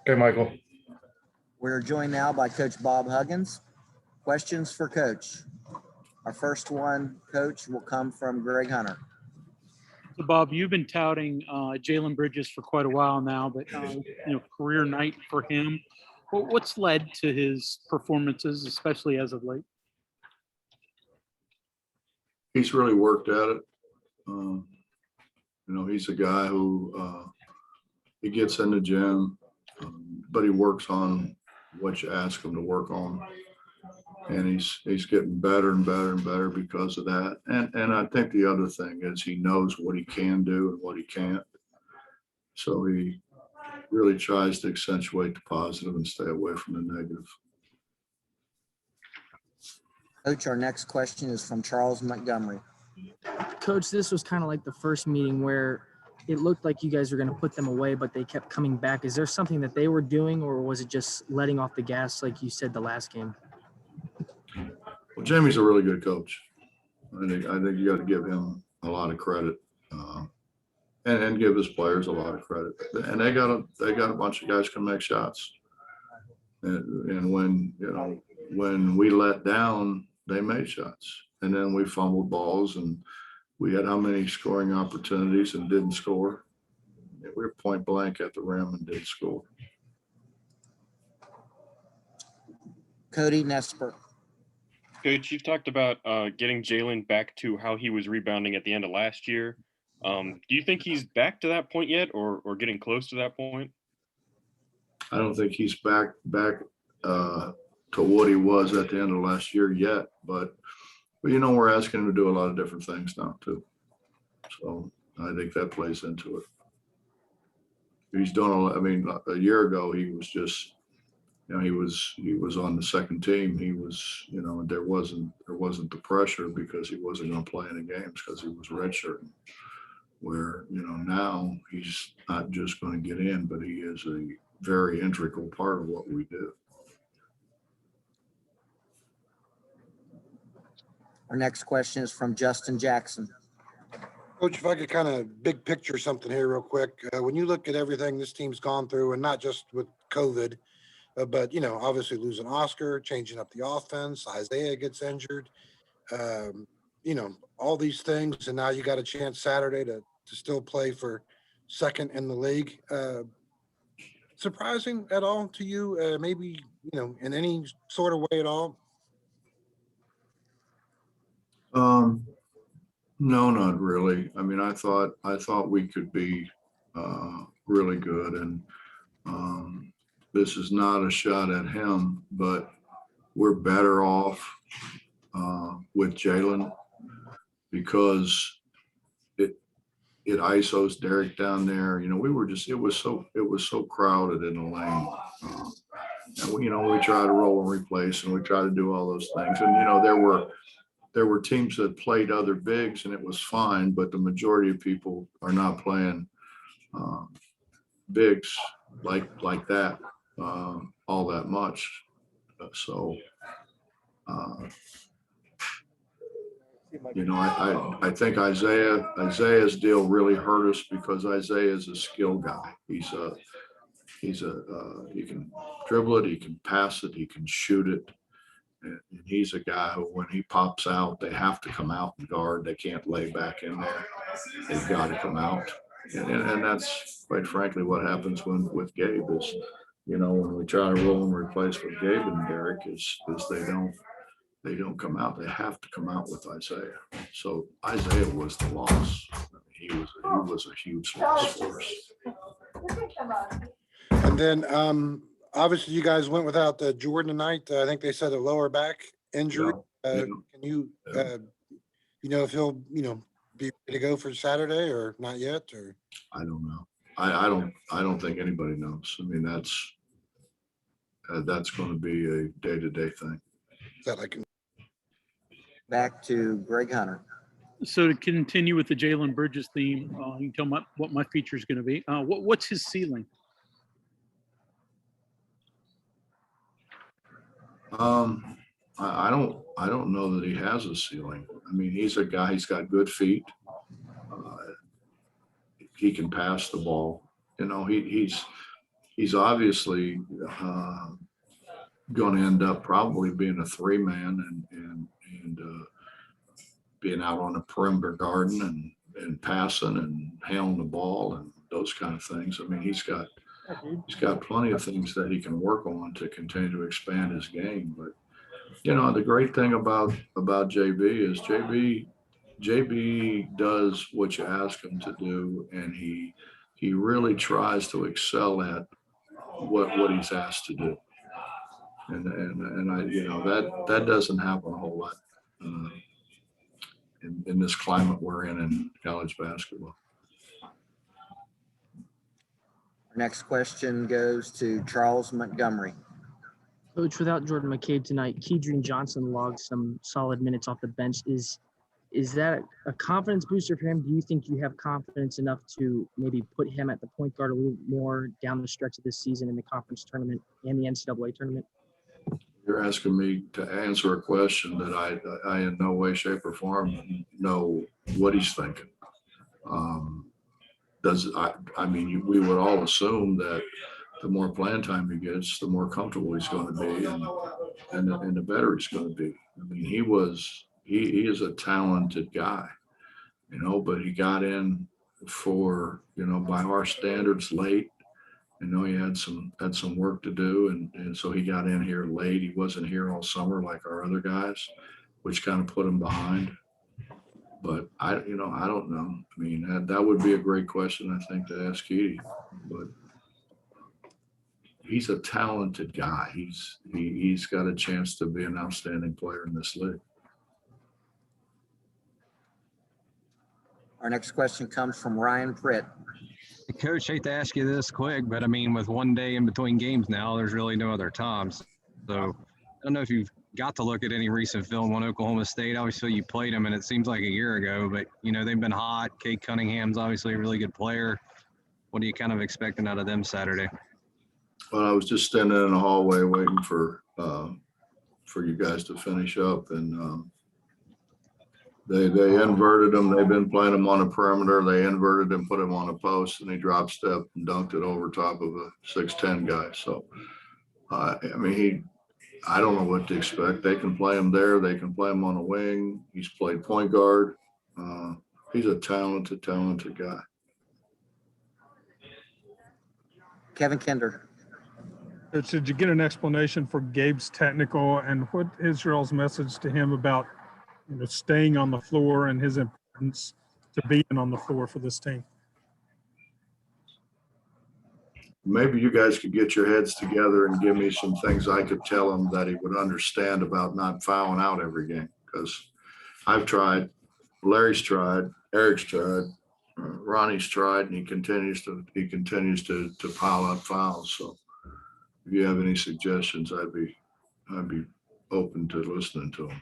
Okay, Michael. We're joined now by Coach Bob Huggins. Questions for Coach. Our first one, Coach, will come from Greg Hunter. So Bob, you've been touting Jaylen Bridges for quite a while now, but career night for him. What's led to his performances, especially as of late? He's really worked at it. He's a guy who he gets in the gym, but he works on what you ask him to work on, and he's getting better and better and better because of that. And I think the other thing is he knows what he can do and what he can't, so he really tries to accentuate the positive and stay away from the negative. Coach, our next question is from Charles Montgomery. Coach, this was kind of like the first meeting where it looked like you guys were going to put them away, but they kept coming back. Is there something that they were doing, or was it just letting off the gas like you said the last game? Well, Jamie's a really good coach. I think you got to give him a lot of credit, and give his players a lot of credit. And they got a bunch of guys can make shots. And when we let down, they made shots. And then we fumbled balls, and we had how many scoring opportunities and didn't score? We were point blank at the rim and didn't score. Cody Nesper. Coach, you've talked about getting Jaylen back to how he was rebounding at the end of last year. Do you think he's back to that point yet, or getting close to that point? I don't think he's back to what he was at the end of last year yet, but we're asking him to do a lot of different things now too. So I think that plays into it. He's done a year ago he was just, he was on the second team. He was, there wasn't the pressure because he wasn't going to play any games because he was redshirting. Where, now he's not just going to get in, but he is a very integral part of what we do. Our next question is from Justin Jackson. Coach, if I could kind of big picture something here real quick. When you look at everything this team's gone through, and not just with COVID, but, obviously losing Oscar, changing up the offense, Isaiah gets injured, all these things. And now you got a chance Saturday to still play for second in the league. Surprising at all to you? Maybe, in any sort of way at all? No, not really. I thought we could be really good, and this is not a shot at him, but we're better off with Jaylen because it ISOs Derek down there. It was so crowded in the lane. And we try to roll and replace, and we try to do all those things. And there were teams that played other bigs, and it was fine, but the majority of people are not playing bigs like that all that much. I think Isaiah's deal really hurt us because Isaiah is a skill guy. He can dribble it, he can pass it, he can shoot it. And he's a guy who, when he pops out, they have to come out and guard. They can't lay back in there. They've got to come out. And that's quite frankly what happens with Gabe is, when we try to roll and replace with Gabe and Derek is they don't come out. They have to come out with Isaiah. So Isaiah was the loss. He was a huge loss for us. And then obviously you guys went without Jordan tonight. I think they said a lower back injury. Yeah. Can you if he'll be ready to go for Saturday or not yet? Or I don't know. I don't think anybody knows. That's going to be a day-to-day thing. is that like Back to Greg Hunter. So to continue with the Jaylen Bridges theme, you can tell me what my feature is going to be. What's his ceiling? I don't know that he has a ceiling. He's a guy. He's got good feet. He can pass the ball. he's obviously going to end up probably being a 3-man and being out on the perimeter guarding and passing and handling the ball and those kind of things. I mean, he's got plenty of things that he can work on to continue to expand his game. But the great thing about JB is JB does what you ask him to do, and he really tries to excel at what he's asked to do. And I, that doesn't happen a whole lot in this climate we're in college basketball. Our next question goes to Charles Montgomery. Coach, without Jordan McCabe tonight, Keadrin Johnson logged some solid minutes off the bench. Is that a confidence booster for him? Do you think you have confidence enough to maybe put him at the point guard a little more down the stretch of this season in the conference tournament and the NCAA tournament? You're asking me to answer a question that I in no way, shape, or form know what he's thinking. We would all assume that the more playing time he gets, the more comfortable he's going to be, and the better he's going to be. I mean, he is a talented guy, but he got in for, by our standards late. He had some work to do, and so he got in here late. He wasn't here all summer like our other guys, which kind of put him behind. But I don't know. I mean, that would be a great question, I think, to ask Keedy. But he's a talented guy. He's got a chance to be an outstanding player in this league. Our next question comes from Ryan Pritt. Coach, hate to ask you this quick, but I mean, with one day in between games now, there's really no other times. So I don't know if you've got to look at any recent film on Oklahoma State. Obviously, you played them, and it seems like a year ago, but, they've been hot. Cade Cunningham's obviously a really good player. What are you kind of expecting out of them Saturday? Well, I was just standing in the hallway waiting for you guys to finish up, and they inverted him. They've been playing him on the perimeter. They inverted him, put him on a post, and he drop stepped and dunked it over top of a 6'10" guy. So, I don't know what to expect. They can play him there. They can play him on a wing. He's played point guard. He's a talented guy. Kevin Kender. Coach, did you get an explanation for Gabe's technical, and what is y'all's message to him about staying on the floor and his importance to being on the floor for this team? Maybe you guys could get your heads together and give me some things I could tell him that he would understand about not fouling out every game. Because I've tried, Larry's tried, Eric's tried, Ronnie's tried, and he continues to pile up fouls. So if you have any suggestions, I'd be open to listening to them.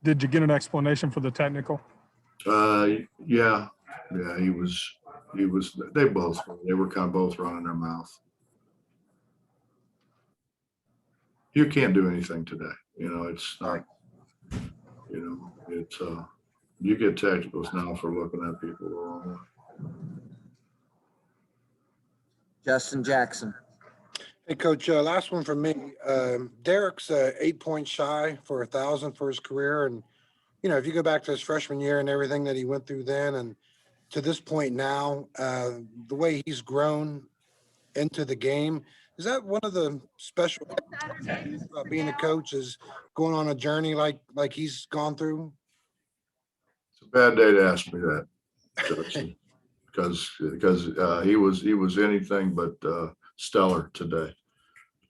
Did you get an explanation for the technical? Yeah, he was, they were kind of both running their mouth. You can't do anything today. It's not, it's, you get technicals now for looking at people the wrong way. Justin Jackson. Hey, Coach, last one from me. Derek's 8 points shy for 1,000 for his career. And, if you go back to his freshman year and everything that he went through then and to this point now, the way he's grown into the game, is that one of the special things about being a coach is going on a journey like he's gone through? It's a bad day to ask me that, Justin, because he was anything but stellar today,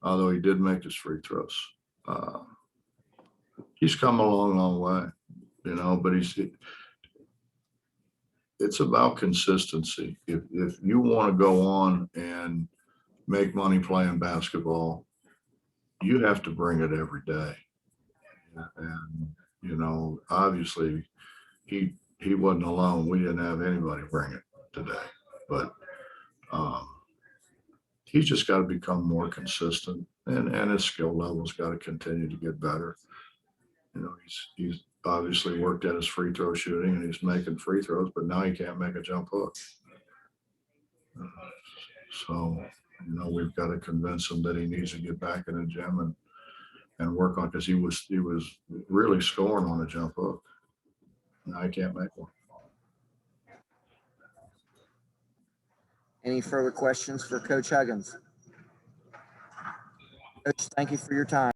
although he did make his free throws. He's come a long way, but it's about consistency. If you want to go on and make money playing basketball, you have to bring it every day. And, obviously he wasn't alone. We didn't have anybody bring it today, but he's just got to become more consistent, and his skill level's got to continue to get better. He's obviously worked at his free throw shooting, and he's making free throws, but now he can't make a jump hook. So we've got to convince him that he needs to get back in the gym and work on, because he was really scoring on a jump hook. Now I can't make one. Any further questions for Coach Huggins? Coach, thank you for your time.